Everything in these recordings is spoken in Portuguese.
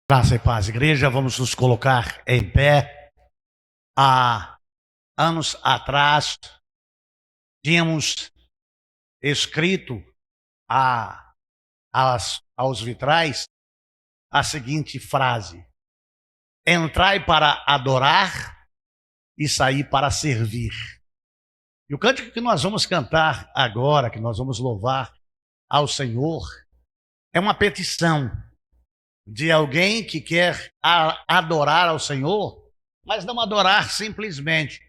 Graça e paz, igreja, vamos nos colocar em pé. Há anos atrás, tínhamos escrito aos vitrais a seguinte frase: entrai para adorar e sair para servir. E o cântico que nós vamos cantar agora, que nós vamos louvar ao Senhor, é uma petição de alguém que quer adorar ao Senhor, mas não adorar simplesmente,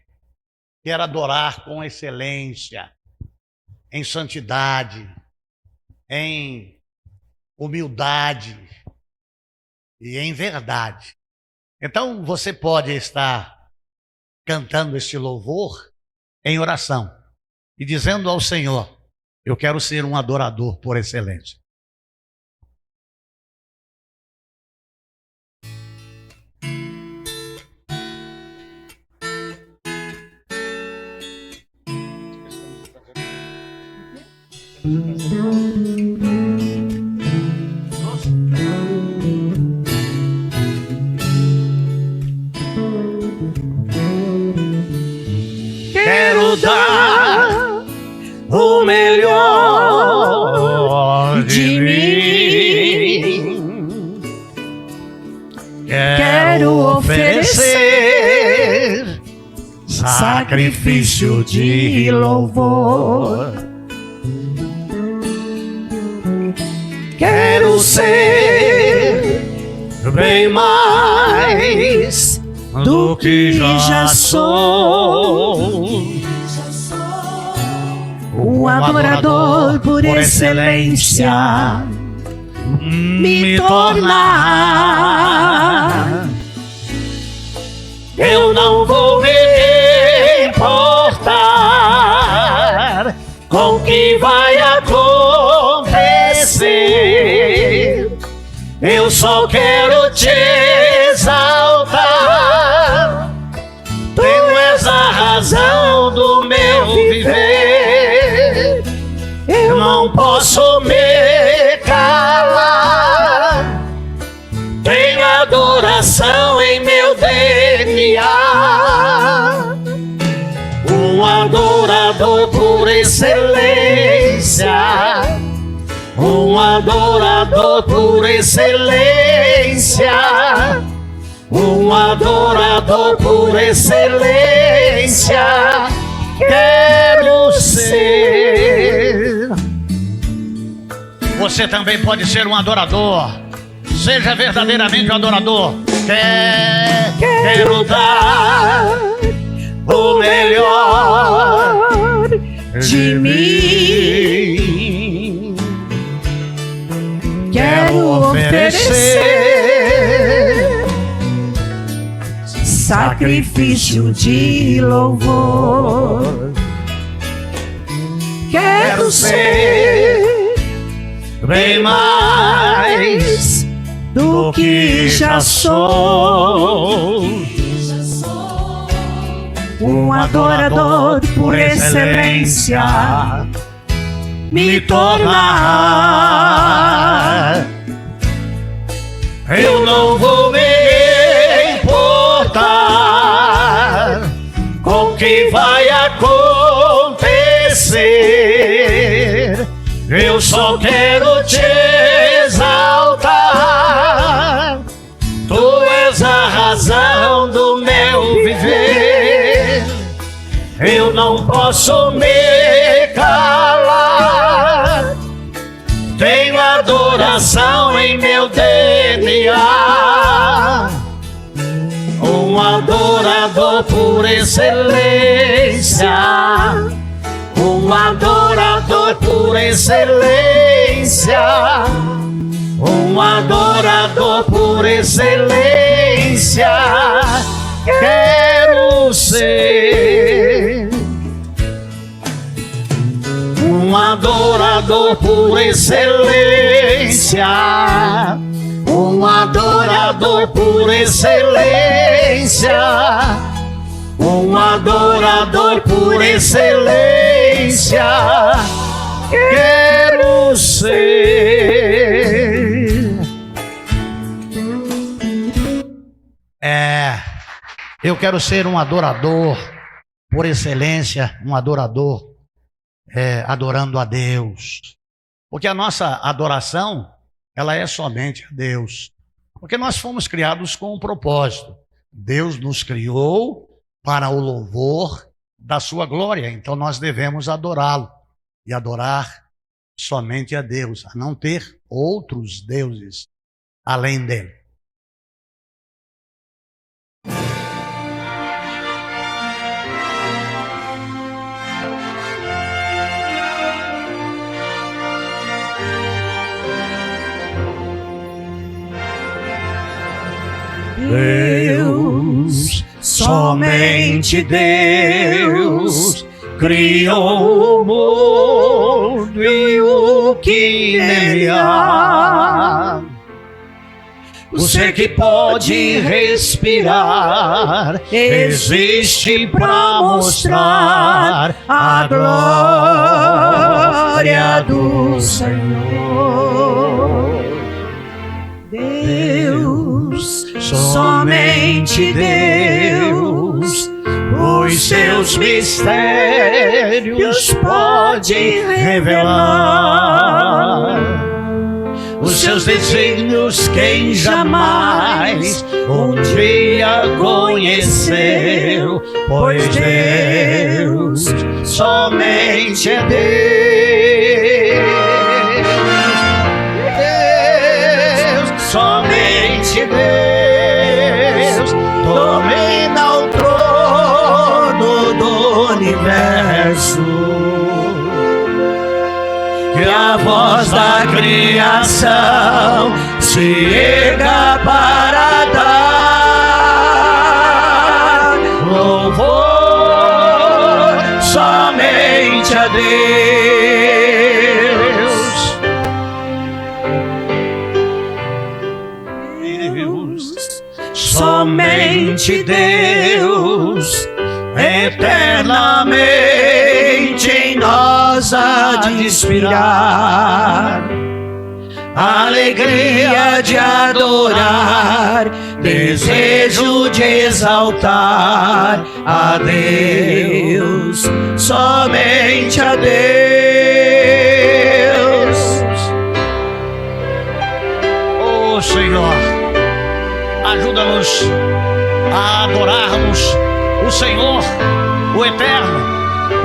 quer adorar com excelência, em santidade, em humildade e em verdade. Então você pode estar cantando este louvor em oração e dizendo ao Senhor: eu quero ser um adorador por excelência. Quero dar o melhor de mim. Quero oferecer sacrifício de louvor. Quero ser bem mais do que já sou, um adorador por excelência me tornar. Eu não vou me importar com o que vai acontecer. Eu só quero te exaltar. Tu és a razão do meu viver. Eu não posso me calar. Tenho adoração em meu DNA. Um adorador por excelência. Um adorador por excelência. Um adorador por excelência. Quero ser. Você também pode ser um adorador. Seja verdadeiramente um adorador. Quero dar o melhor de mim. Quero oferecer sacrifício de louvor. Quero ser bem mais do que já sou, um adorador por excelência me tornar. Eu não vou me importar com o que vai acontecer. Eu só quero te exaltar. Tu és a razão do meu viver. Eu não posso me calar. Tenho adoração em meu DNA. Um adorador por excelência. Um adorador por excelência. Um adorador por excelência. Quero ser um adorador por excelência. Um adorador por excelência. Um adorador por excelência. Quero ser Eu quero ser um adorador por excelência, um adorador adorando a Deus. Porque a nossa adoração, ela é somente a Deus. Porque nós fomos criados com um propósito. Deus nos criou para o louvor da sua glória. Então nós devemos adorá-lo e adorar somente a Deus, a não ter outros deuses além dele. Deus, somente Deus, criou o mundo e o que nele há. O ser que pode respirar existe para mostrar a glória do Senhor. Deus, somente Deus, os seus mistérios pode revelar. Os seus desígnios quem jamais um dia conheceu, pois Deus somente é Deus, somente Deus domina o trono do universo. Que a voz da criação se erga para dar louvor somente a Deus. Deus, somente Deus, eternamente em nós há de inspirar alegria de adorar, desejo de exaltar a Deus, somente a Deus. Oh Senhor, ajuda-nos a adorarmos o Senhor, o eterno,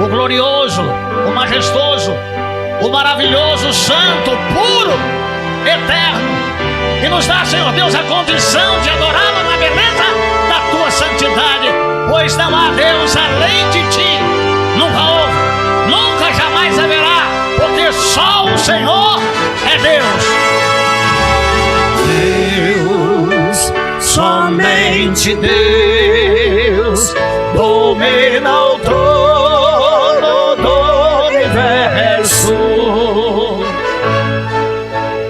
o glorioso, o majestoso, o maravilhoso, o santo, puro, eterno, e nos dá, Senhor Deus, a condição de adorá-lo na beleza da tua santidade, pois não há Deus além de ti, nunca houve, nunca jamais haverá, porque só o Senhor é Deus, somente Deus domina o trono do universo.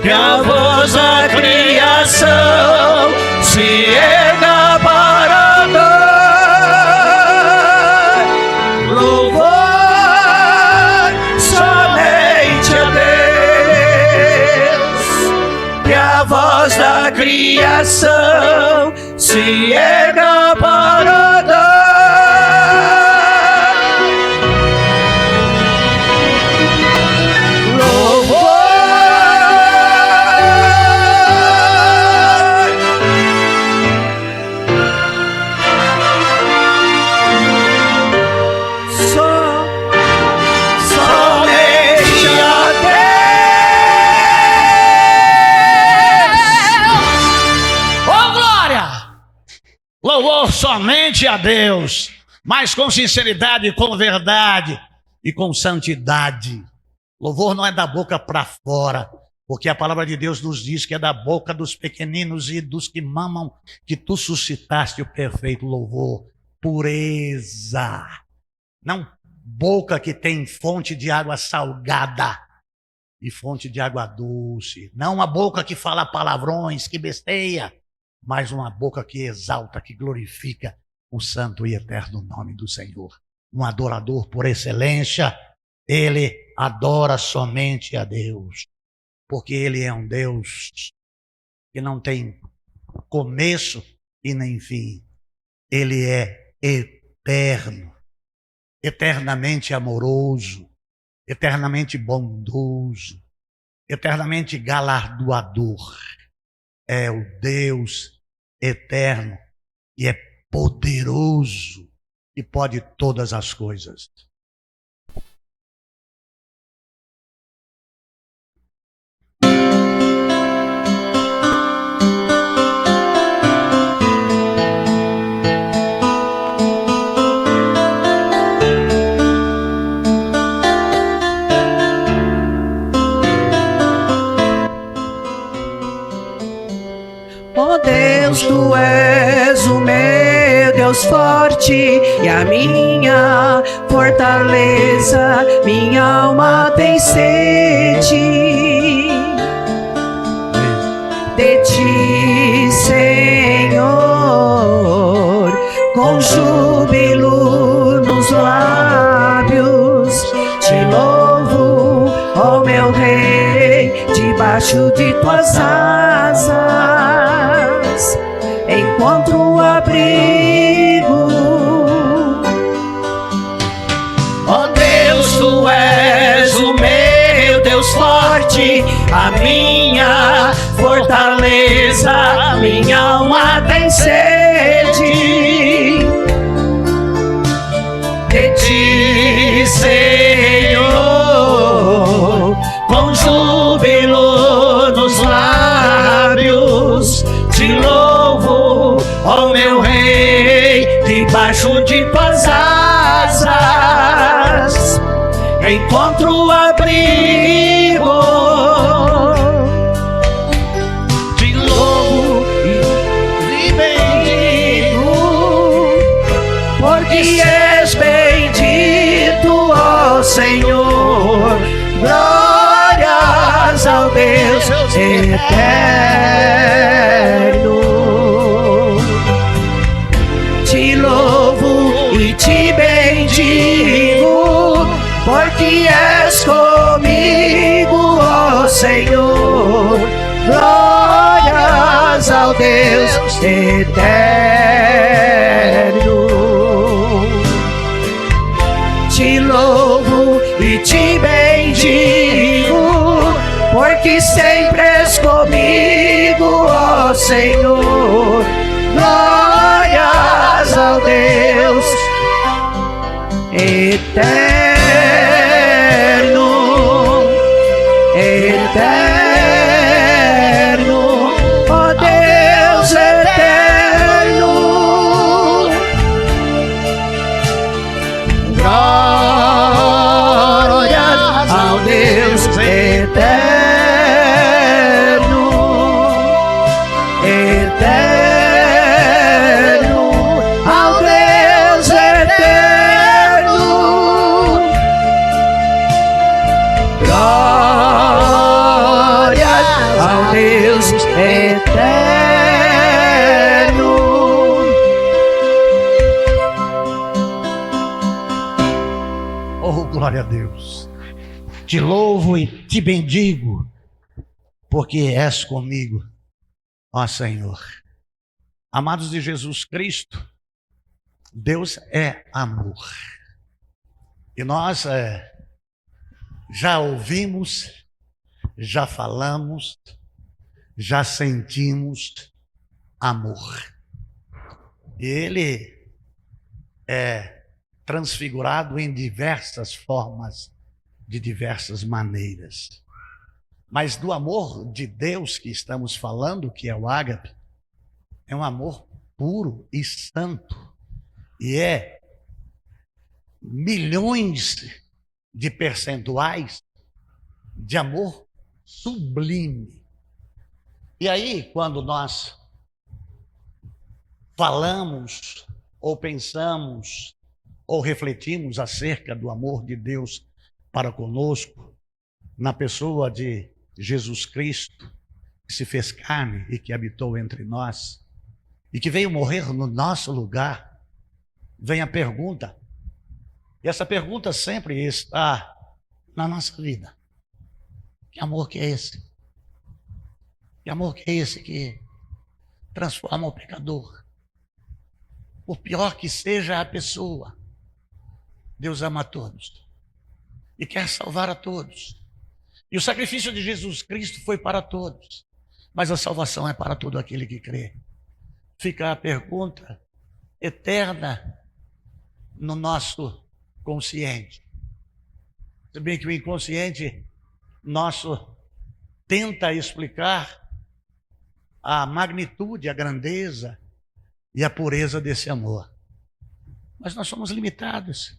Que a voz da criação se erga para dar louvor somente a Deus. Que a voz da criação se erga para dar somente a Deus, mas com sinceridade, com verdade e com santidade. Louvor não é da boca para fora, porque a palavra de Deus nos diz que é da boca dos pequeninos e dos que mamam que tu suscitaste o perfeito louvor. Pureza, não boca que tem fonte de água salgada e fonte de água doce, não uma boca que fala palavrões, que besteia, mas uma boca que exalta, que glorifica o santo e eterno nome do Senhor. Um adorador por excelência, ele adora somente a Deus, porque ele é um Deus que não tem começo e nem fim. Ele é eterno, eternamente amoroso, eternamente bondoso, eternamente galardoador. É o Deus eterno e é poderoso e pode todas as coisas. Ó Deus, tu és o meu Deus forte e a minha fortaleza, minha alma tem sede de ti, Senhor, com júbilo nos lábios, te louvo, ó meu Rei, debaixo de tuas asas encontro abrigo. Ó Deus, tu és o meu Deus forte, a minha fortaleza, minha alma tem sede de ti, Senhor, com júbilo nos lábios, te louvo, ó meu Rei, debaixo de tuas asas encontro abrigo. Te louvo e bendigo, porque és bendito, ó Senhor. Glórias ao Deus eterno. Te louvo e te bendigo, porque és comigo, ó Senhor. Glórias ao Deus eterno. Te louvo e te bendigo, porque sempre és comigo, ó Senhor. Glórias ao Deus eterno, eterno, ó Deus eterno. Glórias ao Deus eterno, eterno, ao Deus eterno. Glórias ao Deus eterno. Oh, glória a Deus. Te louvo e te bendigo, porque és comigo, ó Senhor. Amados de Jesus Cristo, Deus é amor. E nós já ouvimos, já falamos, já sentimos amor. E ele é transfigurado em diversas formas, de diversas maneiras. Mas do amor de Deus que estamos falando, que é o ágape, é um amor puro e santo. E é milhões de percentuais de amor sublime. E aí, quando nós falamos, ou pensamos, ou refletimos acerca do amor de Deus para conosco, na pessoa de Jesus Cristo, que se fez carne e que habitou entre nós, e que veio morrer no nosso lugar, vem a pergunta, e essa pergunta sempre está na nossa vida: que amor que é esse? Que amor que é esse que transforma o pecador? por pior que seja a pessoa, Deus ama a todos e quer salvar a todos. E o sacrifício de Jesus Cristo foi para todos, mas a salvação é para todo aquele que crê. Fica a pergunta eterna no nosso consciente. Se bem que o inconsciente nosso tenta explicar a magnitude, a grandeza e a pureza desse amor. Mas nós somos limitados.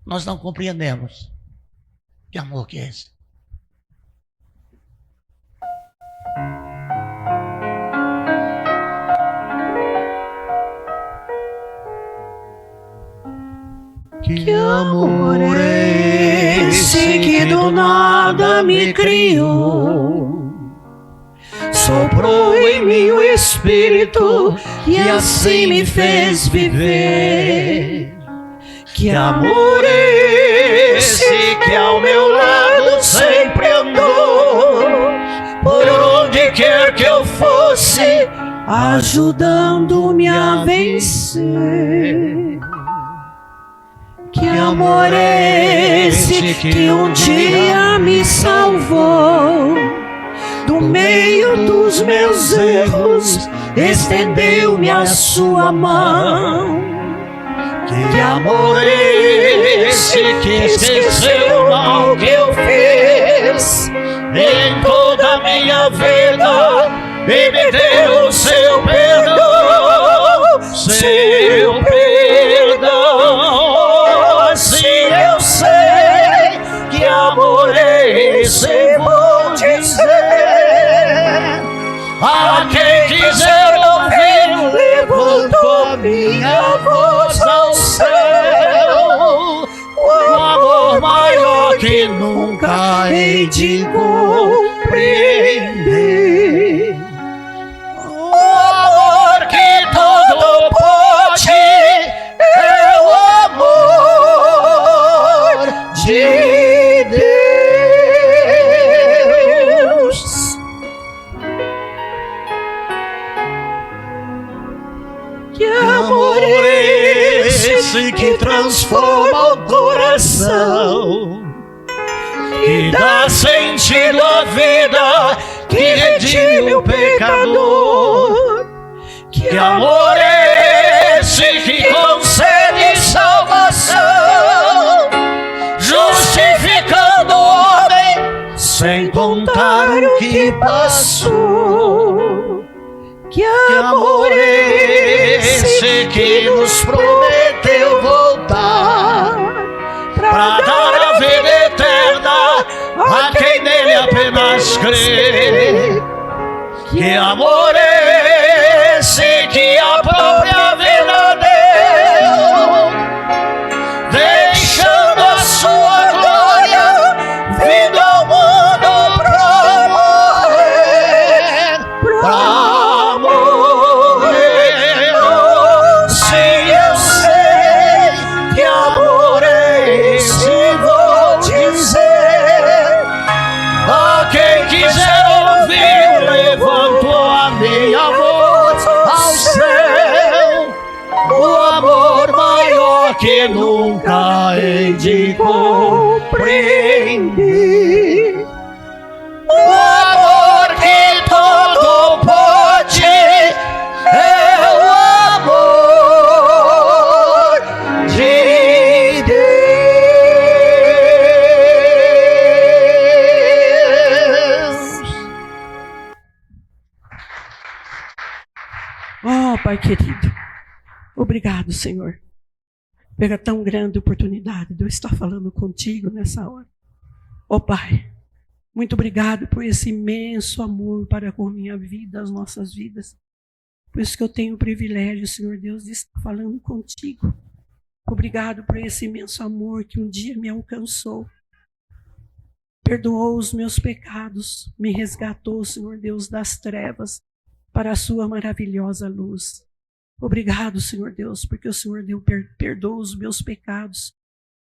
Nós não compreendemos. Que amor que é esse? Que amor é esse que do nada me criou? Soprou em mim o Espírito e assim me fez viver. Que amor é esse que ao meu lado sempre andou? Por onde quer que eu fosse, ajudando-me a vencer. Que amor é esse que um dia me salvou? Do meio dos meus erros, estendeu-me a sua mão. Que amor é esse que esqueceu o mal que eu fiz em toda a minha vida e me deu o seu perdão, seu perdão. Assim eu sei que amor é esse, vou dizer. A quem quiser ouvir, levanto a minha voz ao céu. O amor maior que nunca hei de compreender. O amor que todo pode é o amor de Deus. Que amor é esse que transforma o coração, que dá sentido à vida, que redime o pecador? Que amor é esse que concede salvação, justificando o homem sem contar o que passou? Que amor é esse que nos prometeu voltar para dar a vida eterna a quem nele apenas crê? Que amor é esse que a própria vida deu, deixando a sua glória, vindo ao mundo pra morrer, pra morrer. Sim, eu sei que amor é esse, vou dizer. A quem quiser ouvir, levanto a minha voz ao céu. O amor maior que nunca hei de compreender. O amor que todo pode é o amor de Deus. Oh, Pai querido, obrigado, Senhor, pela tão grande oportunidade de eu estar falando contigo nessa hora. Oh, Pai, muito obrigado por esse imenso amor para com a minha vida, as nossas vidas. Por isso que eu tenho o privilégio, Senhor Deus, de estar falando contigo. Obrigado por esse imenso amor que um dia me alcançou. Perdoou os meus pecados, me resgatou, Senhor Deus, das trevas para a sua maravilhosa luz. Obrigado, Senhor Deus, porque o Senhor Deus perdoa os meus pecados,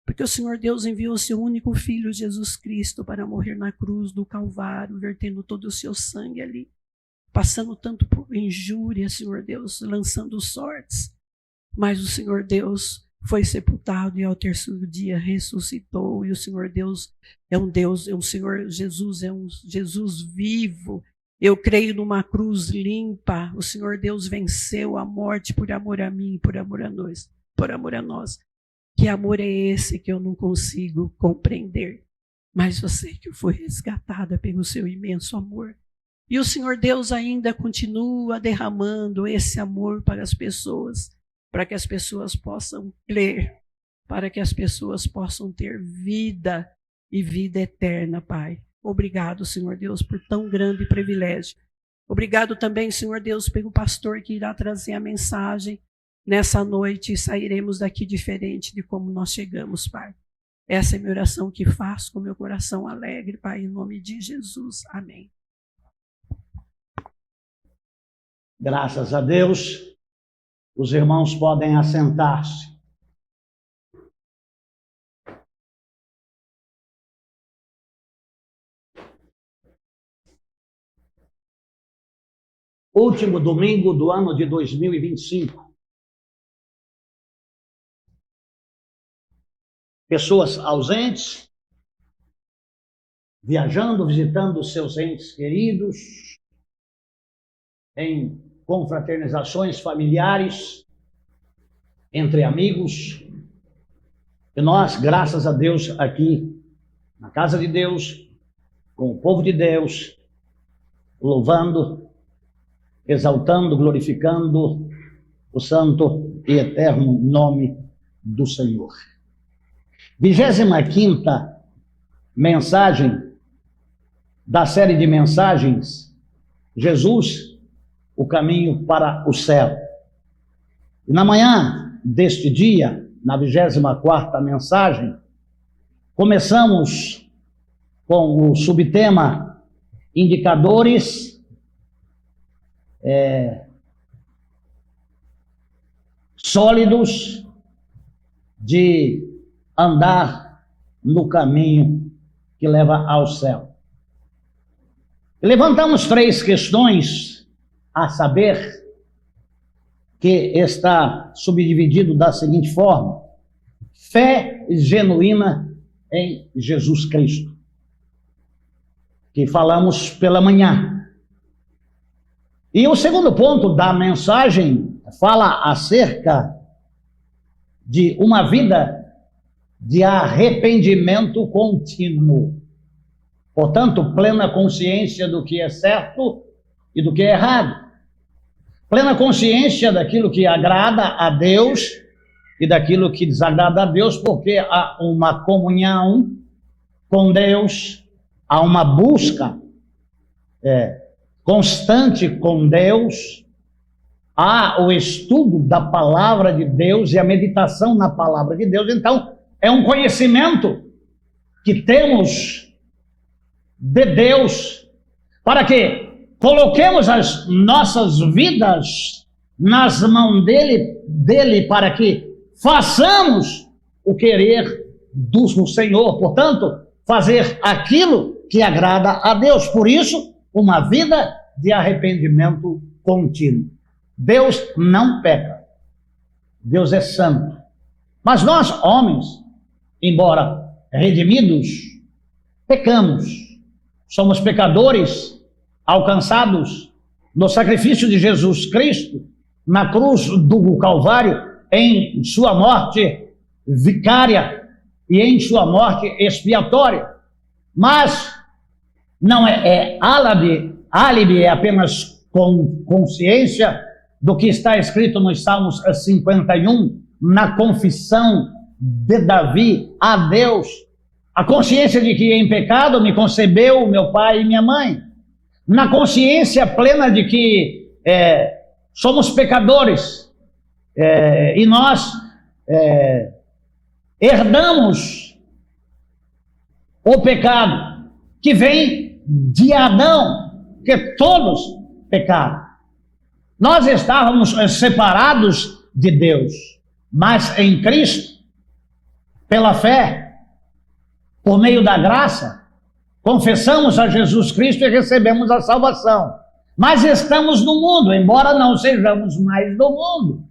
porque o Senhor Deus enviou o seu único Filho, Jesus Cristo, para morrer na cruz do Calvário, vertendo todo o seu sangue ali, passando tanto por injúria, Senhor Deus, lançando sortes, mas o Senhor Deus foi sepultado e ao terceiro dia ressuscitou. E o Senhor Deus é um Deus, o Senhor Jesus é um Jesus vivo. Eu creio numa cruz limpa. O Senhor Deus venceu a morte por amor a mim, por amor a nós, por amor a nós. Que amor é esse que eu não consigo compreender? Mas eu sei que eu fui resgatada pelo seu imenso amor. E o Senhor Deus ainda continua derramando esse amor para as pessoas, para que as pessoas possam crer, para que as pessoas possam ter vida e vida eterna, Pai. Obrigado, Senhor Deus, por tão grande privilégio. Obrigado também, Senhor Deus, pelo pastor que irá trazer a mensagem nessa noite e sairemos daqui diferente de como nós chegamos, Pai. Essa é a minha oração que faço com meu coração alegre, Pai, em nome de Jesus. Amém. Graças a Deus, os irmãos podem assentar-se. Último domingo do ano de 2025. Pessoas ausentes, viajando, visitando seus entes queridos, em confraternizações familiares, entre amigos. E nós, graças a Deus, aqui na casa de Deus, com o povo de Deus, louvando, exaltando, glorificando o santo e eterno nome do Senhor. 25ª mensagem da série de mensagens, Jesus, o caminho para o céu. E na manhã deste dia, na 24ª mensagem, começamos com o subtema indicadores sólidos de andar no caminho que leva ao céu. E levantamos 3 questões a saber, que está subdividido da seguinte forma: fé genuína em Jesus Cristo, que falamos pela manhã. E o segundo ponto da mensagem fala acerca de uma vida de arrependimento contínuo. Portanto, plena consciência do que é certo e do que é errado. Plena consciência daquilo que agrada a Deus e daquilo que desagrada a Deus, porque há uma comunhão com Deus, há uma busca constante com Deus, há o estudo da palavra de Deus e a meditação na palavra de Deus. Então, é um conhecimento que temos de Deus, para que coloquemos as nossas vidas nas mãos dele, para que façamos o querer do Senhor. Portanto, fazer aquilo que agrada a Deus. Por isso, uma vida de arrependimento contínuo. Deus não peca. Deus é santo. Mas nós, homens, embora redimidos, pecamos. Somos pecadores alcançados no sacrifício de Jesus Cristo, na cruz do Calvário, em sua morte vicária e em sua morte expiatória. Mas não é álibi, é apenas consciência do que está escrito nos Salmos 51, na confissão de Davi a Deus, a consciência de que em pecado me concebeu meu pai e minha mãe, na consciência plena de que somos pecadores e nós herdamos o pecado que vem de Adão, que todos pecaram. Nós estávamos separados de Deus, mas em Cristo, pela fé, por meio da graça, confessamos a Jesus Cristo e recebemos a salvação. Mas estamos no mundo, embora não sejamos mais do mundo.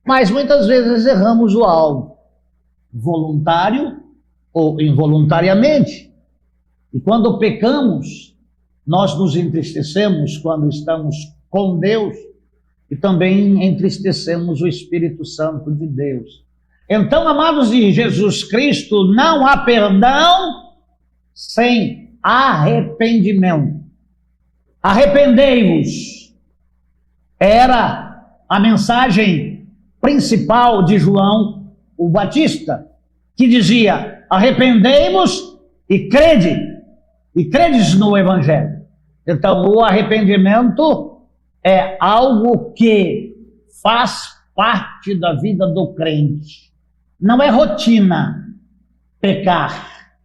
Mas muitas vezes erramos o alvo, voluntário ou involuntariamente. E quando pecamos, nós nos entristecemos quando estamos com Deus e também entristecemos o Espírito Santo de Deus. Então, amados de Jesus Cristo, não há perdão sem arrependimento. Arrependei-vos era a mensagem principal de João o Batista, que dizia: arrependei-vos e credes no Evangelho. Então, o arrependimento é algo que faz parte da vida do crente. Não é rotina pecar,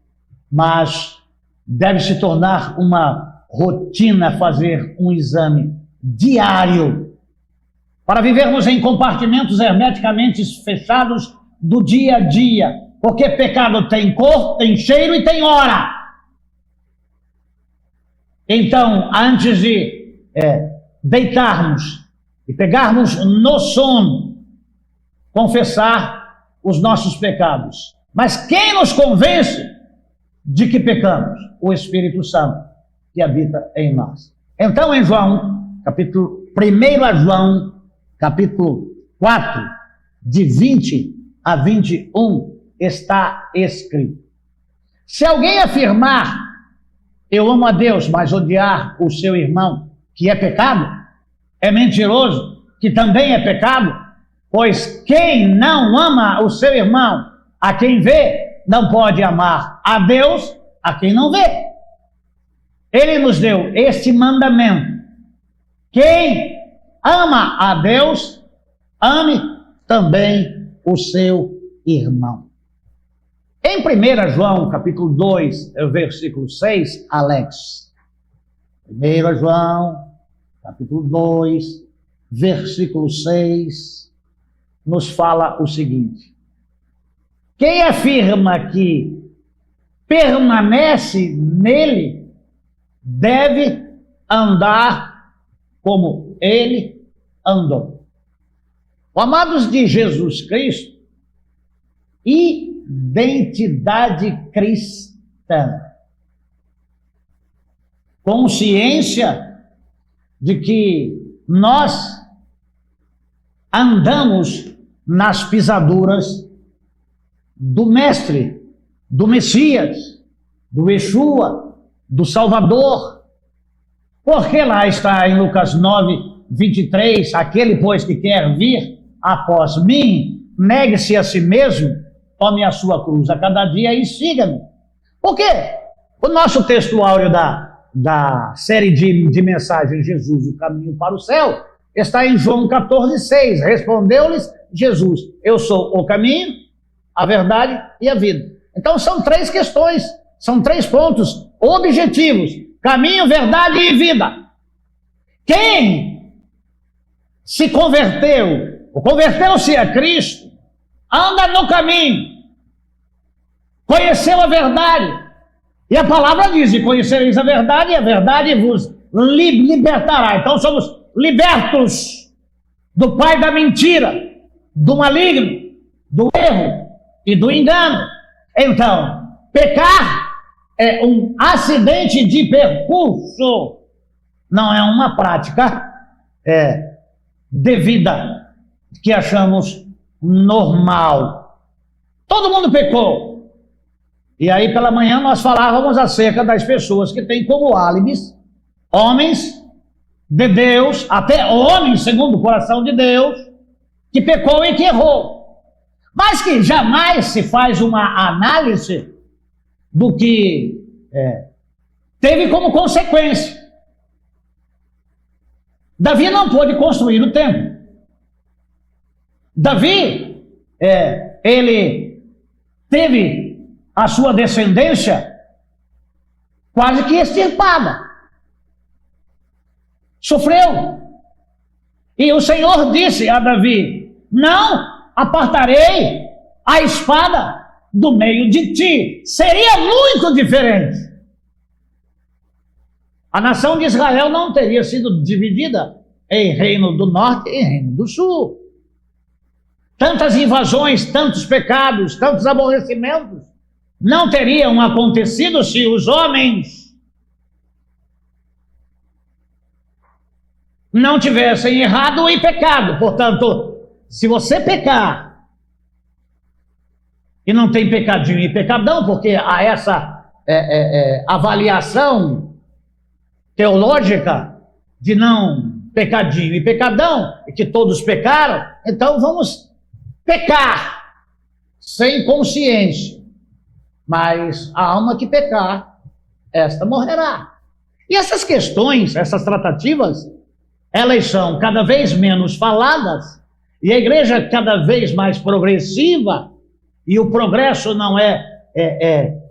mas deve se tornar uma rotina fazer um exame diário para vivermos em compartimentos hermeticamente fechados do dia a dia, porque pecado tem cor, tem cheiro e tem hora. Então, antes de deitarmos e pegarmos no sono, confessar os nossos pecados. Mas quem nos convence de que pecamos? O Espírito Santo que habita em nós. Então, em João, 1 João, capítulo 4, de 20 a 21, está escrito: se alguém afirmar eu amo a Deus, mas odiar o seu irmão, que é pecado, é mentiroso, que também é pecado, pois quem não ama o seu irmão, a quem vê, não pode amar a Deus, a quem não vê. Ele nos deu este mandamento: quem ama a Deus, ame também o seu irmão. Em 1 João, capítulo 2, versículo 6, Alex. 1 João, capítulo 2, versículo 6, nos fala o seguinte: quem afirma que permanece nele, deve andar como ele andou. Amados de Jesus Cristo, identidade cristã. Consciência de que nós andamos nas pisaduras do Mestre, do Messias, do Yeshua, do Salvador. Porque lá está em Lucas 9, 23, aquele, pois, que quer vir após mim, negue-se a si mesmo, tome a sua cruz a cada dia e siga-me. Por quê? O nosso texto áureo da série de mensagens Jesus, o caminho para o céu, está em João 14, 6. Respondeu-lhes Jesus: eu sou o caminho, a verdade e a vida. Então são três questões, são três pontos objetivos: caminho, verdade e vida. Quem se converteu, ou converteu-se a Cristo, anda no caminho, conheceu a verdade, e a palavra diz: e conhecereis a verdade vos libertará. Então somos libertos do pai da mentira, do maligno, do erro e do engano. Então, pecar é um acidente de percurso, não é uma prática devida que achamos normal. Todo mundo pecou. E aí pela manhã nós falávamos acerca das pessoas que têm como álibis homens de Deus, até homens segundo o coração de Deus, que pecou e que errou, mas que jamais se faz uma análise do que teve como consequência. Davi não pôde construir o templo. Davi, ele teve a sua descendência quase que extirpada. Sofreu. E o Senhor disse a Davi: não apartarei a espada do meio de ti. Seria muito diferente. A nação de Israel não teria sido dividida em reino do norte e reino do sul. tantas invasões, tantos pecados, tantos aborrecimentos não teriam acontecido se os homens não tivessem errado e pecado. Portanto, se você pecar e não tem pecadinho e pecadão, porque há essa avaliação teológica de não pecadinho e pecadão, e que todos pecaram, então vamos pecar sem consciência. Mas a alma que pecar, esta morrerá. E essas questões, essas tratativas, elas são cada vez menos faladas, e a igreja cada vez mais progressiva, e o progresso não é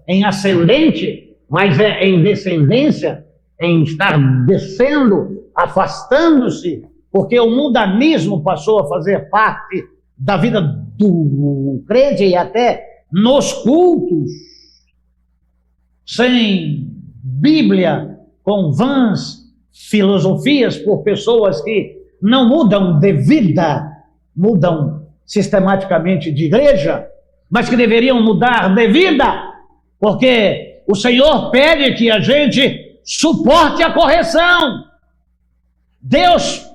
em ascendente, mas é em descendência, em estar descendo, afastando-se, porque o mundanismo passou a fazer parte da vida do crente e até nos cultos, sem Bíblia, com vãs filosofias por pessoas que não mudam de vida, mudam sistematicamente de igreja, mas que deveriam mudar de vida, porque o Senhor pede que a gente suporte a correção. Deus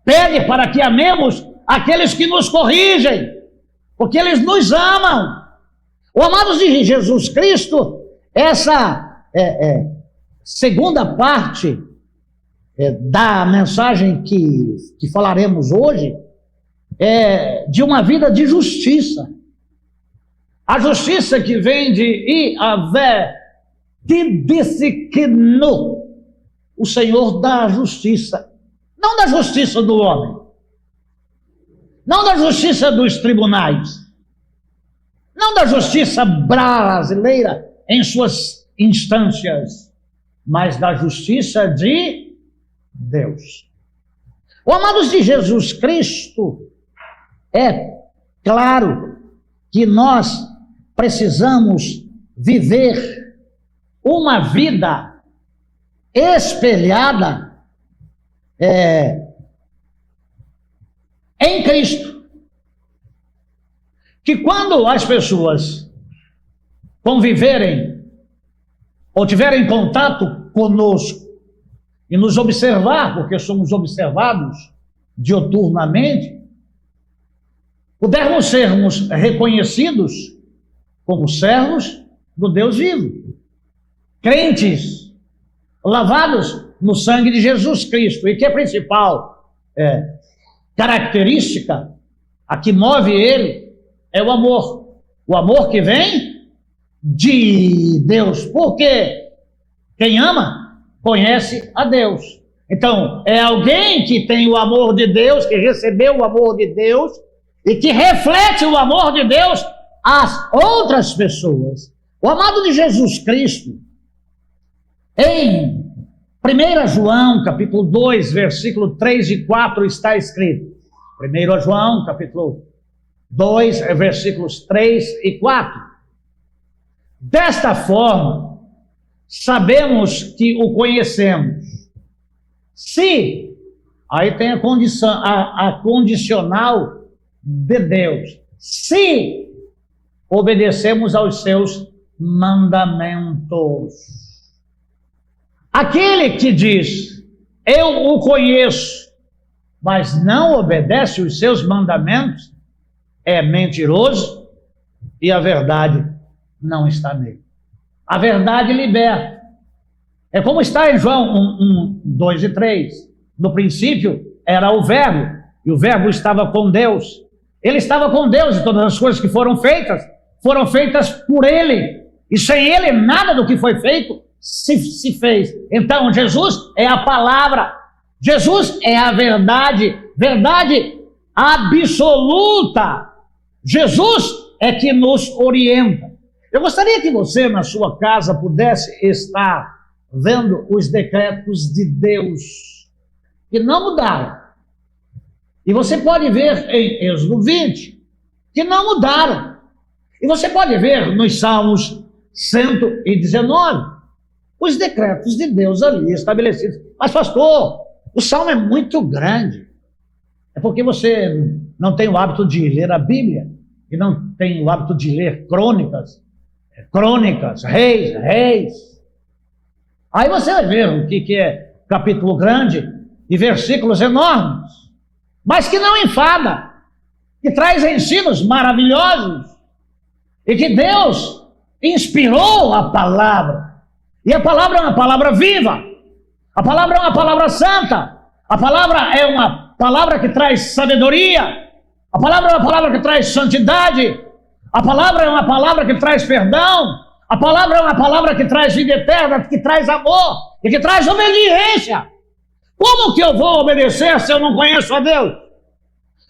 pede para que amemos aqueles que nos corrigem, porque eles nos amam. O amados de Jesus Cristo, essa segunda parte da mensagem que falaremos hoje, é de uma vida de justiça. A justiça que vem de Iavé, que disse que o Senhor dá justiça. Não da justiça do homem, não da justiça dos tribunais, não da justiça brasileira em suas instâncias, mas da justiça de Deus. O amados de Jesus Cristo, é claro que nós precisamos viver uma vida espelhada em Cristo. Que quando as pessoas conviverem ou tiverem contato conosco e nos observar, porque somos observados dioturnamente, pudermos sermos reconhecidos como servos do Deus vivo, crentes, lavados no sangue de Jesus Cristo, e que a principal característica, a que move ele, é o amor que vem de Deus, porque quem ama conhece a Deus. Então, é alguém que tem o amor de Deus, que recebeu o amor de Deus, e que reflete o amor de Deus às outras pessoas. O amado de Jesus Cristo, em 1 João, capítulo 2, versículo 3 e 4, está escrito. 1 João, capítulo 2, versículos 3 e 4. Desta forma, sabemos que o conhecemos. Se, aí tem a condição, a condicional de Deus, se obedecemos aos seus mandamentos. Aquele que diz, eu o conheço, mas não obedece os seus mandamentos, é mentiroso e a verdade não está nele. A verdade liberta. É como está em João 1, 2 e 3. No princípio era o Verbo, e o Verbo estava com Deus. Ele estava com Deus, e todas as coisas que foram feitas por ele. E sem ele, nada do que foi feito se fez. Então, Jesus é a palavra. Jesus é a verdade. Verdade absoluta. Jesus é que nos orienta. Eu gostaria que você, na sua casa, pudesse estar vendo os decretos de Deus, que não mudaram. E você pode ver em Êxodo 20, que não mudaram. E você pode ver nos Salmos 119, os decretos de Deus ali estabelecidos. Mas, pastor, o Salmo é muito grande. É porque você não tem o hábito de ler a Bíblia, e não tem o hábito de ler crônicas, reis. Aí você vai ver o que é capítulo grande e versículos enormes, mas que não enfada, que traz ensinos maravilhosos, e que Deus inspirou a palavra. E a palavra é uma palavra viva, a palavra é uma palavra santa, a palavra é uma palavra que traz sabedoria, a palavra é uma palavra que traz santidade, a palavra é uma palavra que traz perdão, a palavra é uma palavra que traz vida eterna, que traz amor e que traz obediência. Como que eu vou obedecer se eu não conheço a Deus?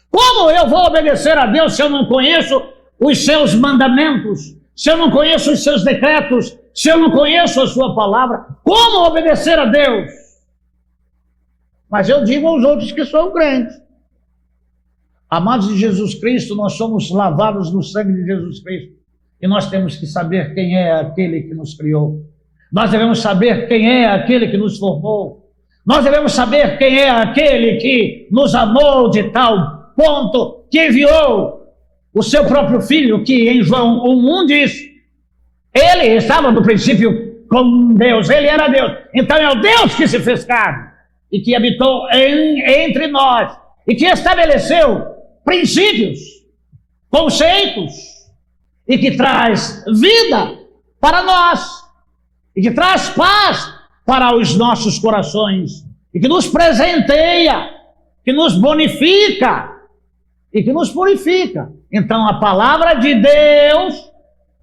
Como eu vou obedecer a Deus se eu não conheço os seus mandamentos, se eu não conheço os seus decretos, se eu não conheço a sua palavra? Como obedecer a Deus? Mas eu digo aos outros que são crentes. Amados de Jesus Cristo, nós somos lavados no sangue de Jesus Cristo. E nós temos que saber quem é aquele que nos criou. Nós devemos saber quem é aquele que nos formou. Nós devemos saber quem é aquele que nos amou de tal ponto que enviou o seu próprio Filho, que em João 1:1 diz, ele estava no princípio com Deus, ele era Deus. Então é o Deus que se fez carne e que habitou entre nós e que estabeleceu princípios, conceitos, e que traz vida para nós, e que traz paz para os nossos corações, e que nos presenteia, que nos bonifica, e que nos purifica. Então a palavra de Deus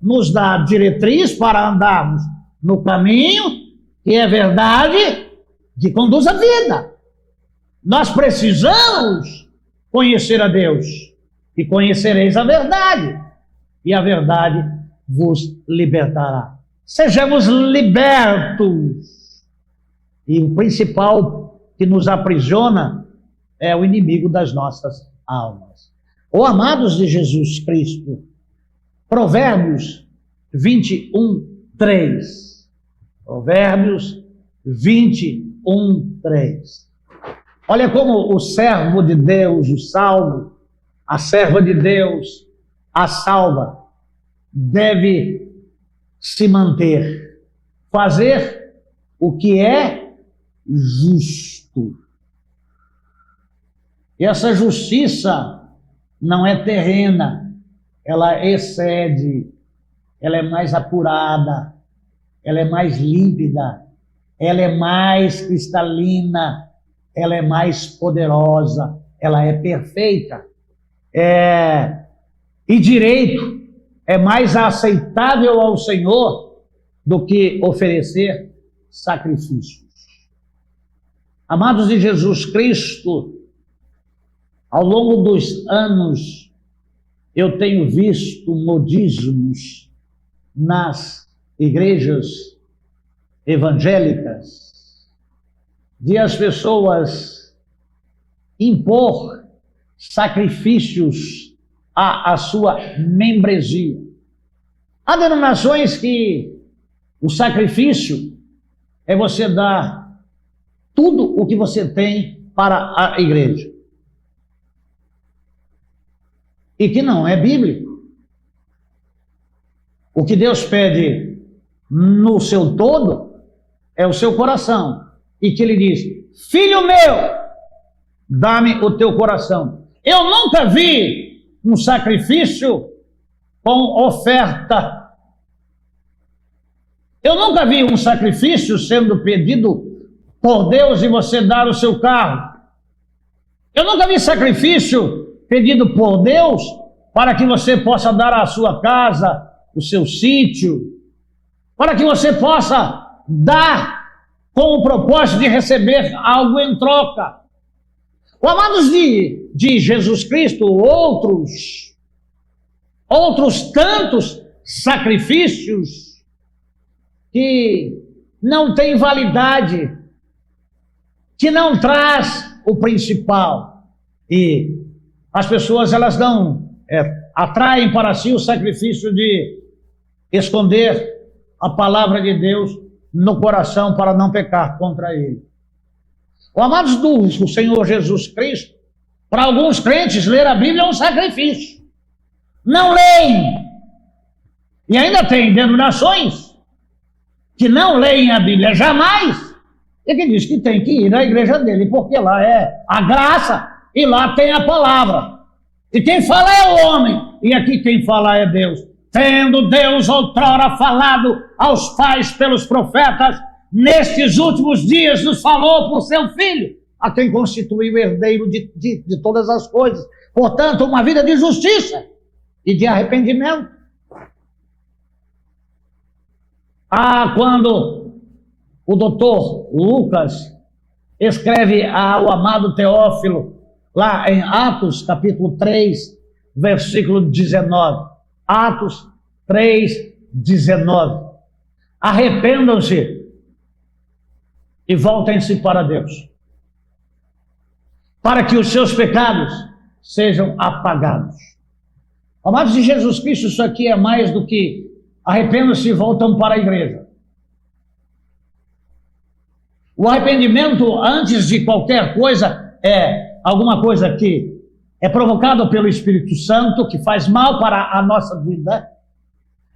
nos dá diretriz para andarmos no caminho que é verdade, que conduz à vida. Nós precisamos conhecer a Deus, e conhecereis a verdade, e a verdade vos libertará. Sejamos libertos. E o principal que nos aprisiona é o inimigo das nossas almas. Ó amados de Jesus Cristo, Provérbios 21:3. Provérbios 21:3. Olha como o servo de Deus, o salvo, a serva de Deus, a salva, deve se manter, fazer o que é justo. E essa justiça não é terrena, ela excede, ela é mais apurada, ela é mais límpida, ela é mais cristalina, ela é mais poderosa, ela é perfeita. E direito é mais aceitável ao Senhor do que oferecer sacrifícios. Amados de Jesus Cristo, ao longo dos anos, eu tenho visto modismos nas igrejas evangélicas, de as pessoas impor sacrifícios à sua membresia. Há denominações que o sacrifício é você dar tudo o que você tem para a igreja. E que não é bíblico. O que Deus pede no seu todo é o seu coração. E que ele diz, filho meu, dá-me o teu coração. Eu nunca vi um sacrifício com oferta. Eu nunca vi um sacrifício sendo pedido por Deus e você dar o seu carro. Eu nunca vi sacrifício pedido por Deus para que você possa dar a sua casa, o seu sítio, para que você possa dar com o propósito de receber algo em troca. O amados de Jesus Cristo, outros tantos sacrifícios que não têm validade, que não traz o principal. E as pessoas, elas atraem para si o sacrifício de esconder a palavra de Deus no coração para não pecar contra ele. O amados do Senhor Jesus Cristo, Para alguns crentes, ler a Bíblia é um sacrifício. Não leem. E ainda tem denominações que não leem a Bíblia jamais, e que diz que tem que ir na igreja dele, porque lá é a graça e lá tem a palavra. E quem fala é o homem, e aqui quem fala é Deus. Tendo Deus outrora falado aos pais pelos profetas, nestes últimos dias nos falou por seu Filho, a quem constituiu herdeiro de todas as coisas. Portanto, uma vida de justiça e de arrependimento. Quando o doutor Lucas escreve ao amado Teófilo, lá em Atos, capítulo 3, versículo 19. Atos 3, 19. Arrependam-se e voltem-se para Deus, para que os seus pecados sejam apagados. Amados de Jesus Cristo, isso aqui é mais do que arrependam-se e voltam para a igreja. O arrependimento, antes de qualquer coisa, é alguma coisa que é provocado pelo Espírito Santo, que faz mal para a nossa vida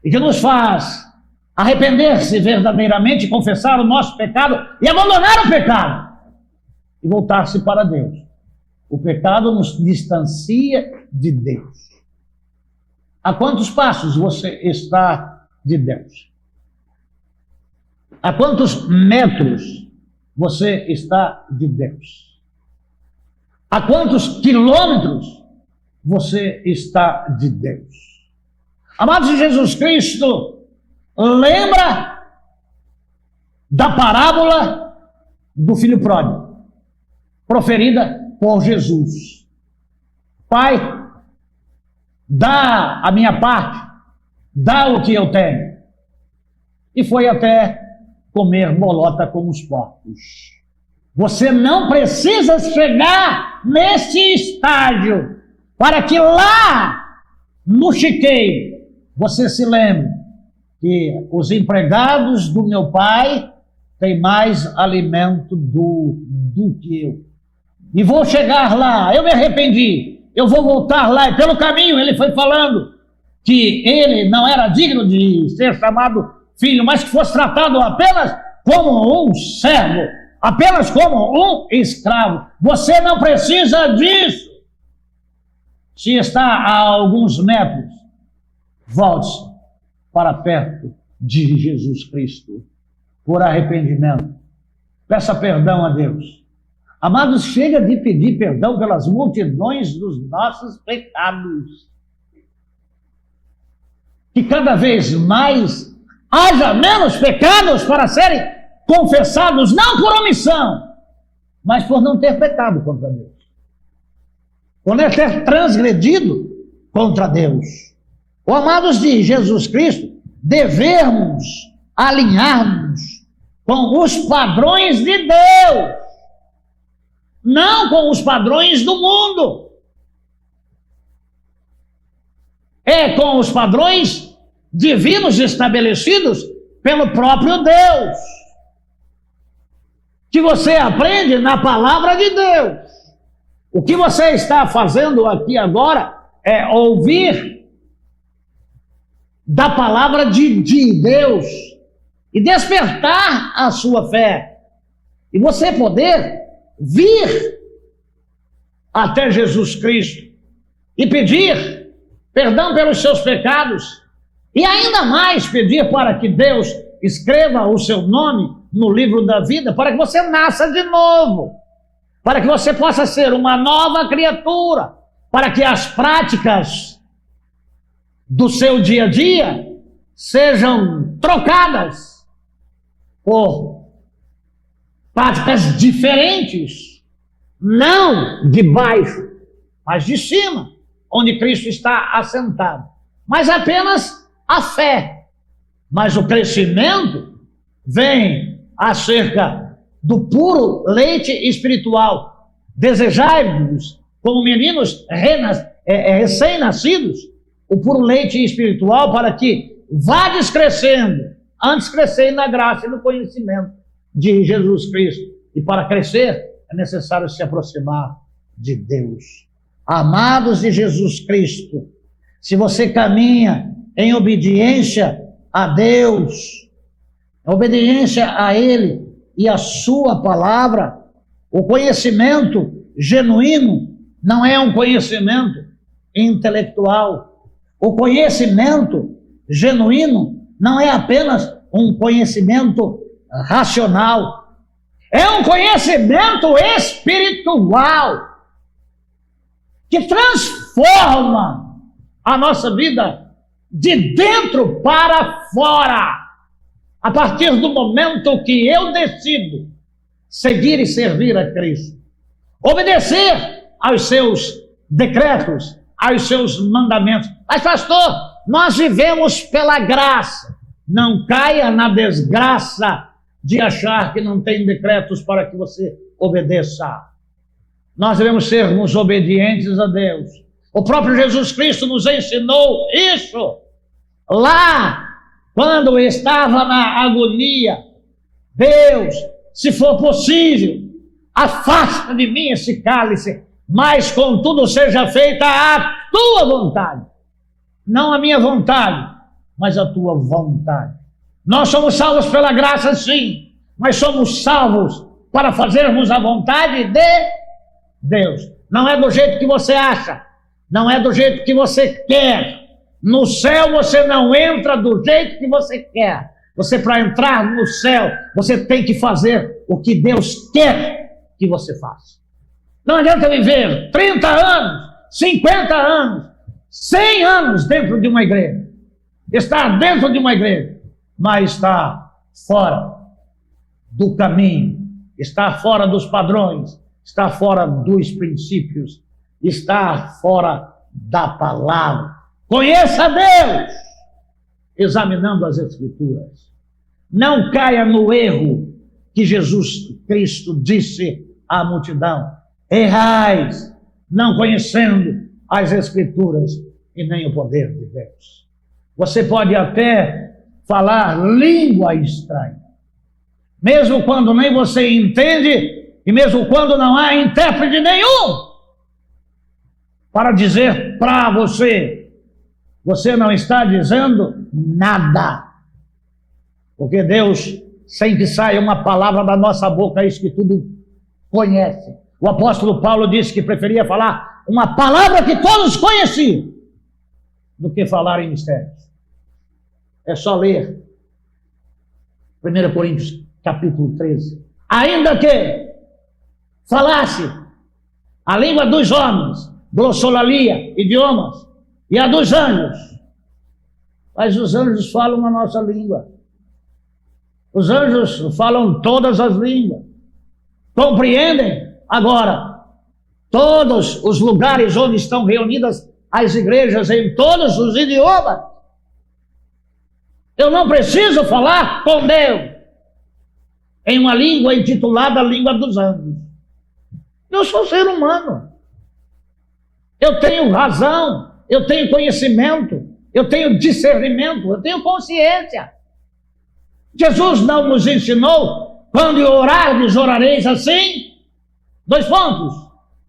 e que nos faz arrepender-se verdadeiramente, confessar o nosso pecado e abandonar o pecado e voltar-se para Deus. O pecado nos distancia de Deus. A quantos passos você está de Deus? A quantos metros você está de Deus? A quantos quilômetros você está de Deus? Amados de Jesus Cristo, lembra da parábola do filho pródigo, proferida por Jesus. Pai, dá a minha parte, dá o que eu tenho. E foi até comer bolota com os porcos. Você não precisa chegar nesse estágio para que lá no chiqueiro você se lembre que os empregados do meu pai têm mais alimento do que eu. E vou chegar lá, eu me arrependi, eu vou voltar lá. E pelo caminho ele foi falando que ele não era digno de ser chamado filho, mas que fosse tratado apenas como um servo, apenas como um escravo. Você não precisa disso. Se está a alguns metros, volte-se para perto de Jesus Cristo por arrependimento. Peça perdão a Deus. Amados, chega de pedir perdão pelas multidões dos nossos pecados. Que cada vez mais haja menos pecados para serem confessados, não por omissão, mas por não ter pecado contra Deus. Por não ter transgredido contra Deus. Oh, amados de Jesus Cristo, devemos alinhar-nos com os padrões de Deus, não com os padrões do mundo. É com os padrões divinos estabelecidos pelo próprio Deus, que você aprende na palavra de Deus. O que você está fazendo aqui agora é ouvir da palavra de Deus e despertar a sua fé, e você poder vir até Jesus Cristo e pedir perdão pelos seus pecados, e ainda mais pedir para que Deus escreva o seu nome no livro da vida, para que você nasça de novo, para que você possa ser uma nova criatura, para que as práticas do seu dia a dia sejam trocadas por práticas diferentes, não de baixo, mas de cima, onde Cristo está assentado, mas apenas a fé. Mas o crescimento vem acerca do puro leite espiritual. Desejai-vos, como meninos recém-nascidos, o puro leite espiritual, para que vades crescendo, antes crescer na graça e no conhecimento de Jesus Cristo. E para crescer é necessário se aproximar de Deus. Amados de Jesus Cristo, se você caminha em obediência a Deus, obediência a Ele e a sua palavra, o conhecimento genuíno não é um conhecimento intelectual. O conhecimento genuíno não é apenas um conhecimento racional. É um conhecimento espiritual que transforma a nossa vida de dentro para fora. A partir do momento que eu decido seguir e servir a Cristo, obedecer aos seus decretos, aos seus mandamentos. Mas, pastor, nós vivemos pela graça. Não caia na desgraça de achar que não tem decretos para que você obedeça. Nós devemos sermos obedientes a Deus. O próprio Jesus Cristo nos ensinou isso. Lá, quando estava na agonia, Deus, se for possível, afasta de mim esse cálice, mas contudo seja feita a tua vontade. Não a minha vontade, mas a tua vontade. Nós somos salvos pela graça, sim, mas somos salvos para fazermos a vontade de Deus. Não é do jeito que você acha, não é do jeito que você quer. No céu você não entra do jeito que você quer. Você, para entrar no céu, você tem que fazer o que Deus quer que você faça. Não adianta viver 30 anos, 50 anos, 100 anos dentro de uma igreja. Estar dentro de uma igreja, mas está fora do caminho, está fora dos padrões, está fora dos princípios, está fora da palavra. Conheça Deus, examinando as Escrituras. Não caia no erro que Jesus Cristo disse à multidão: errais, não conhecendo as Escrituras e nem o poder de Deus. Você pode até falar língua estranha, mesmo quando nem você entende e mesmo quando não há intérprete nenhum para dizer para você, você não está dizendo nada. Porque Deus, sem que saia uma palavra da nossa boca, é isso que tudo conhece. O apóstolo Paulo disse que preferia falar uma palavra que todos conheciam do que falar em mistérios. É só ler 1 Coríntios capítulo 13. Ainda que falasse a língua dos homens, glossolalia, idiomas, e a dos anjos, mas os anjos falam a nossa língua. Os anjos falam todas as línguas, compreendem. Agora, todos os lugares onde estão reunidas as igrejas em todos os idiomas, eu não preciso falar com Deus em uma língua intitulada Língua dos Anjos. Eu sou ser humano, eu tenho razão, eu tenho conhecimento, eu tenho discernimento, eu tenho consciência. Jesus não nos ensinou, quando orardes, orareis assim? 2 pontos.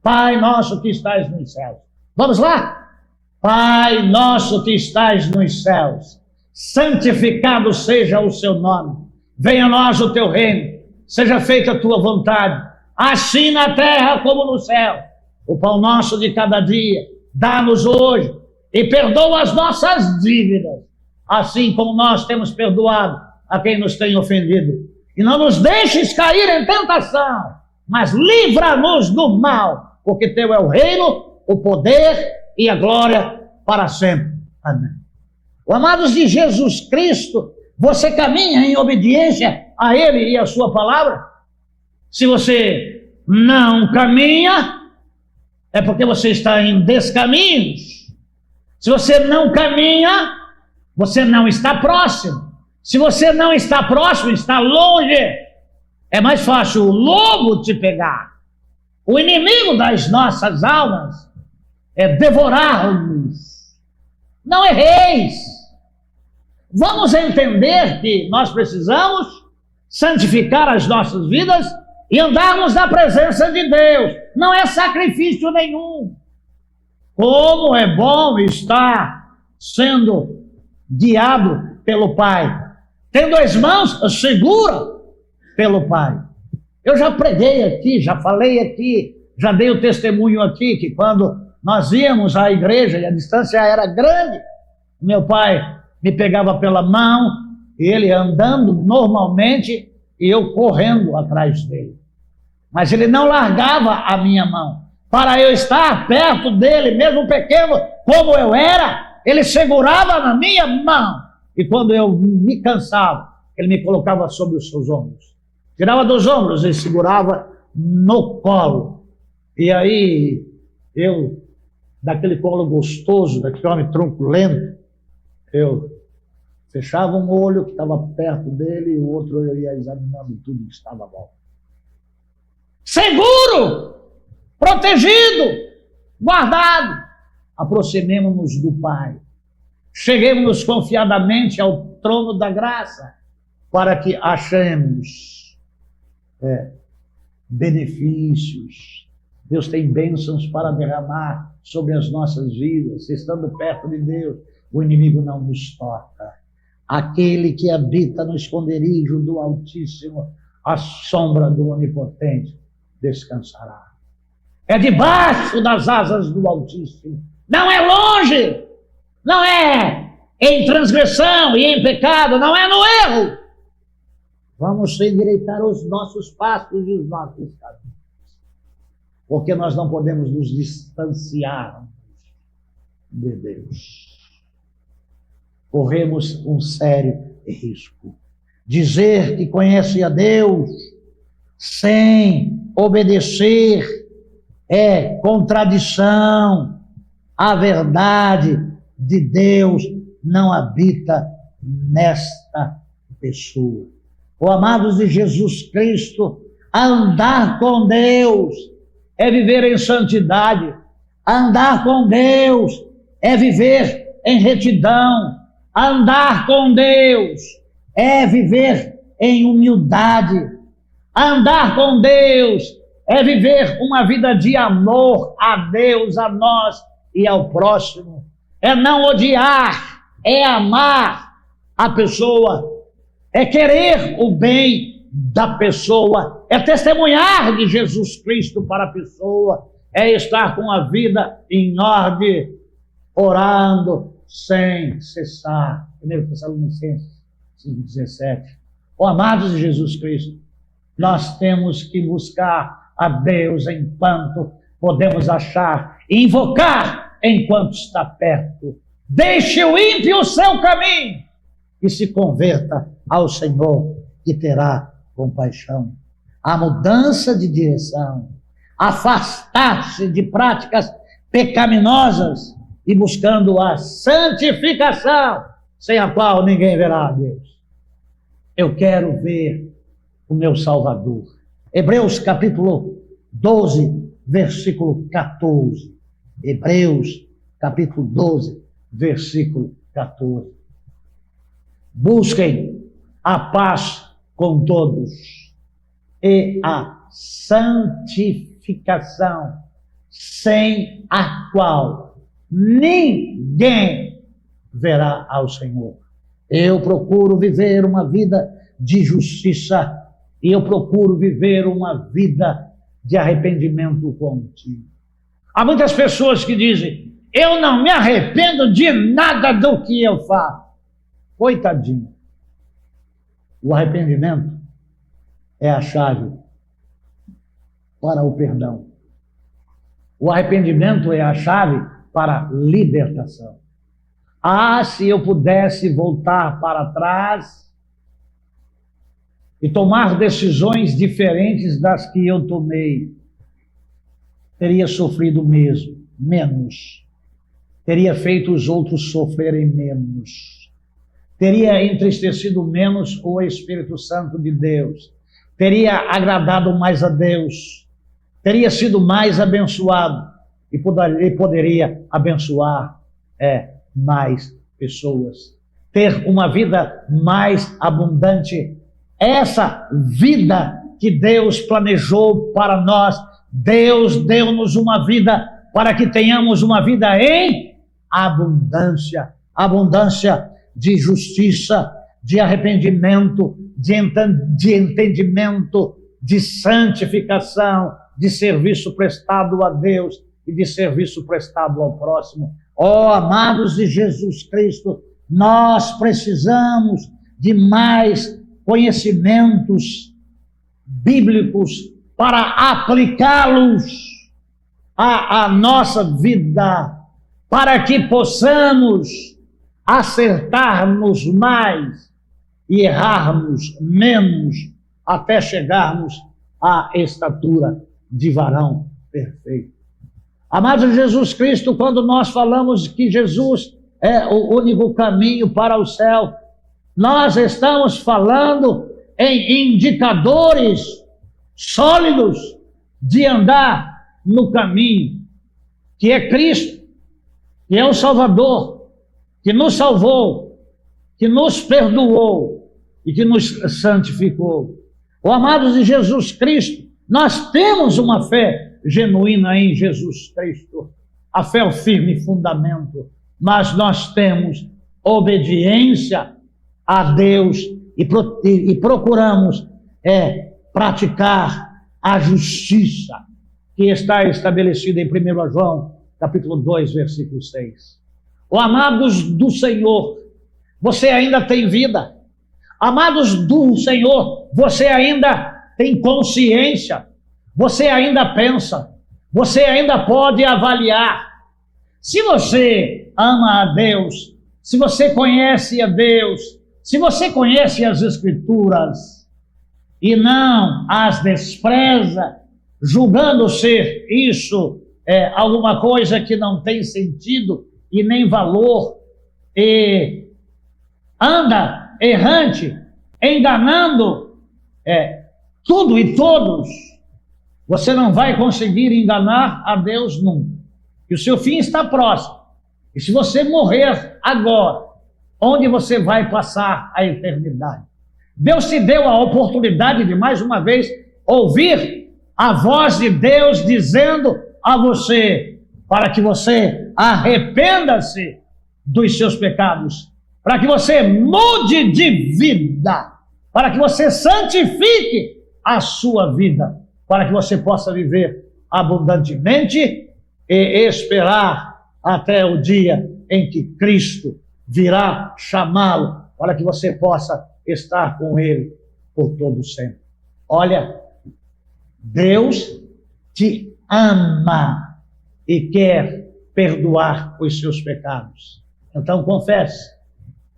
Pai nosso que estás nos céus. Vamos lá? Pai nosso que estás nos céus, santificado seja o seu nome. Venha a nós o teu reino. Seja feita a tua vontade, assim na terra como no céu. O pão nosso de cada dia, dá-nos hoje. E perdoa as nossas dívidas, assim como nós temos perdoado a quem nos tem ofendido. E não nos deixes cair em tentação, mas livra-nos do mal, porque teu é o reino, o poder e a glória para sempre. Amém. Amados de Jesus Cristo, você caminha em obediência a Ele e a sua palavra? Se você não caminha, é porque você está em descaminhos. Se você não caminha, você não está próximo. Se você não está próximo, está longe. É mais fácil o lobo te pegar. O inimigo das nossas almas é devorar-nos. Não erreis. Vamos entender que nós precisamos santificar as nossas vidas e andarmos na presença de Deus. Não é sacrifício nenhum. Como é bom estar sendo guiado pelo Pai, tendo as mãos seguras pelo Pai. Eu já preguei aqui, já falei aqui, já dei o testemunho aqui, que quando nós íamos à igreja e a distância era grande, meu pai me pegava pela mão, e ele andando normalmente e eu correndo atrás dele. Mas ele não largava a minha mão. Para eu estar perto dele, mesmo pequeno como eu era, ele segurava na minha mão. E quando eu me cansava, ele me colocava sobre os seus ombros. Tirava dos ombros e segurava no colo. E aí, eu, daquele colo gostoso, daquele homem truculento, eu fechava um olho que estava perto dele e o outro eu ia examinando tudo que estava bom. Seguro, protegido, guardado. Aproximemo-nos do Pai. Cheguemos confiadamente ao trono da graça para que achemos benefícios. Deus tem bênçãos para derramar sobre as nossas vidas. Estando perto de Deus, o inimigo não nos toca. Aquele que habita no esconderijo do Altíssimo, à sombra do Onipotente, descansará. É debaixo das asas do Altíssimo. Não é longe, não é em transgressão e em pecado, não é no erro. Vamos endireitar os nossos passos e os nossos caminhos. Porque nós não podemos nos distanciar de Deus. Corremos um sério risco. Dizer que conhece a Deus sem obedecer é contradição. A verdade de Deus não habita nesta pessoa. Oh, amados de Jesus Cristo, andar com Deus é viver em santidade. Andar com Deus é viver em retidão. Andar com Deus é viver em humildade. Andar com Deus é viver uma vida de amor a Deus, a nós e ao próximo. É não odiar, é amar a pessoa, é querer o bem da pessoa, é testemunhar de Jesus Cristo para a pessoa, é estar com a vida em ordem, orando sem cessar. 1 Tessalonicenses 5,17. Oh, amados de Jesus Cristo, nós temos que buscar a Deus enquanto podemos achar, e invocar enquanto está perto. Deixe o ímpio o seu caminho e se converta ao Senhor, que terá compaixão. A mudança de direção, afastar-se de práticas pecaminosas e buscando a santificação, sem a qual ninguém verá a Deus. Eu quero ver o meu Salvador. Hebreus capítulo 12, versículo 14. Hebreus capítulo 12, versículo 14. Busquem a paz com todos e a santificação, sem a qual ninguém verá ao Senhor. Eu procuro viver uma vida de justiça e eu procuro viver uma vida de arrependimento contínuo. Há muitas pessoas que dizem: eu não me arrependo de nada do que eu faço. Coitadinho. O arrependimento é a chave para o perdão. O arrependimento é a chave para a libertação. Ah, se eu pudesse voltar para trás e tomar decisões diferentes das que eu tomei, teria sofrido menos. Teria feito os outros sofrerem menos. Teria entristecido menos o Espírito Santo de Deus. Teria agradado mais a Deus. Teria sido mais abençoado. E poderia abençoar mais pessoas. Ter uma vida mais abundante. Essa vida que Deus planejou para nós. Deus deu-nos uma vida para que tenhamos uma vida em abundância. Abundância de justiça, de arrependimento, de entendimento, de santificação, de serviço prestado a Deus e de serviço prestado ao próximo. Ó, amados de Jesus Cristo, nós precisamos de mais conhecimentos bíblicos para aplicá-los à nossa vida, para que possamos acertarmos mais e errarmos menos, até chegarmos à estatura de varão perfeito. Amados de Jesus Cristo, quando nós falamos que Jesus é o único caminho para o céu, nós estamos falando em indicadores sólidos de andar no caminho, que é Cristo, que é o Salvador, que nos salvou, que nos perdoou e que nos santificou. Oh, amados de Jesus Cristo, nós temos uma fé genuína em Jesus Cristo. A fé é o firme fundamento, mas nós temos obediência a Deus e procuramos praticar a justiça que está estabelecida em 1 João, capítulo 2, versículo 6. Oh, amados do Senhor, você ainda tem vida. Amados do Senhor, você ainda tem consciência. Você ainda pensa. Você ainda pode avaliar. Se você ama a Deus, se você conhece a Deus, se você conhece as Escrituras e não as despreza, julgando ser isso alguma coisa que não tem sentido e nem valor, e anda errante, enganando tudo e todos, você não vai conseguir enganar a Deus nunca. E o seu fim está próximo. E se você morrer agora, onde você vai passar a eternidade? Deus te deu a oportunidade de, mais uma vez, ouvir a voz de Deus dizendo a você, para que você arrependa-se dos seus pecados, para que você mude de vida, para que você santifique a sua vida, para que você possa viver abundantemente e esperar até o dia em que Cristo virá chamá-lo, para que você possa estar com Ele por todo sempre. Olha, Deus te ama e quer perdoar os seus pecados. Então confesse,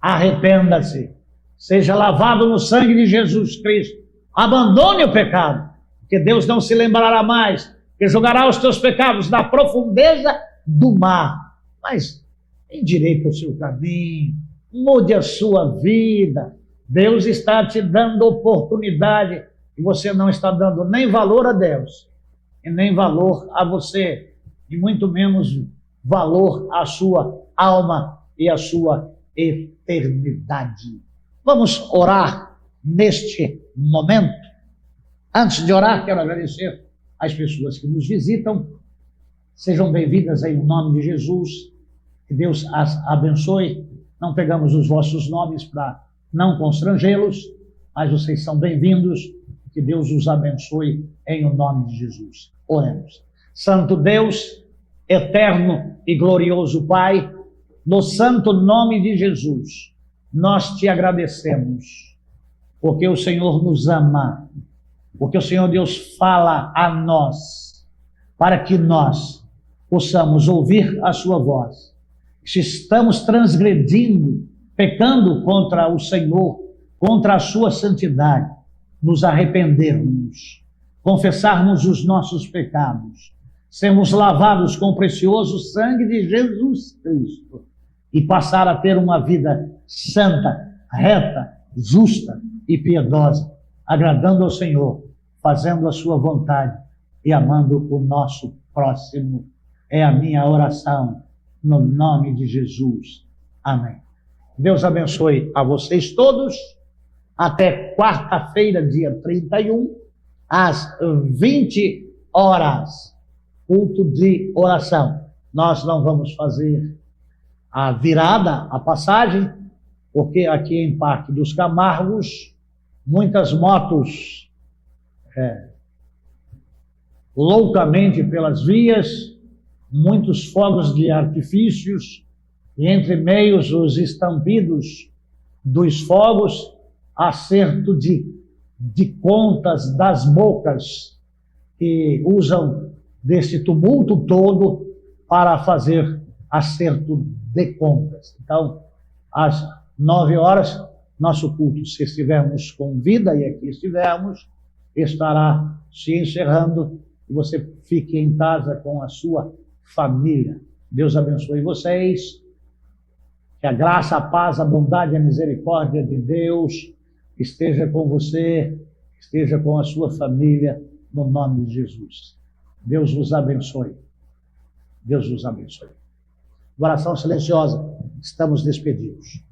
arrependa-se, seja lavado no sangue de Jesus Cristo, abandone o pecado, porque Deus não se lembrará mais, que jogará os teus pecados na profundeza do mar. Mas endireite o seu caminho, mude a sua vida. Deus está te dando oportunidade e você não está dando nem valor a Deus e nem valor a você, e muito menos valor à sua alma e à sua eternidade. Vamos orar neste momento. Antes de orar, quero agradecer às pessoas que nos visitam. Sejam bem-vindas em nome de Jesus. Que Deus as abençoe. Não pegamos os vossos nomes para não constrangê-los, mas vocês são bem-vindos. Que Deus os abençoe em o nome de Jesus. Oremos. Santo Deus, eterno e glorioso Pai, no santo nome de Jesus, nós te agradecemos, porque o Senhor nos ama, porque o Senhor Deus fala a nós, para que nós possamos ouvir a sua voz. Se estamos transgredindo, pecando contra o Senhor, contra a sua santidade, nos arrependermos, confessarmos os nossos pecados, sermos lavados com o precioso sangue de Jesus Cristo e passar a ter uma vida santa, reta, justa e piedosa, agradando ao Senhor, fazendo a sua vontade e amando o nosso próximo. É a minha oração, no nome de Jesus. Amém. Deus abençoe a vocês todos. Até quarta-feira, dia 31, às 20 horas. culto de oração. Nós não vamos fazer a virada, a passagem, porque aqui em Parque dos Camargos, muitas motos loucamente pelas vias, muitos fogos de artifícios, e entre meios os estampidos dos fogos, acerto de contas das bocas que usam desse tumulto todo para fazer acerto de contas. Então, às 9 horas, nosso culto, se estivermos com vida, e aqui estivermos, estará se encerrando, e você fique em casa com a sua família. Deus abençoe vocês, que a graça, a paz, a bondade e a misericórdia de Deus esteja com você, esteja com a sua família, no nome de Jesus. Deus vos abençoe. Deus vos abençoe. Oração silenciosa, estamos despedidos.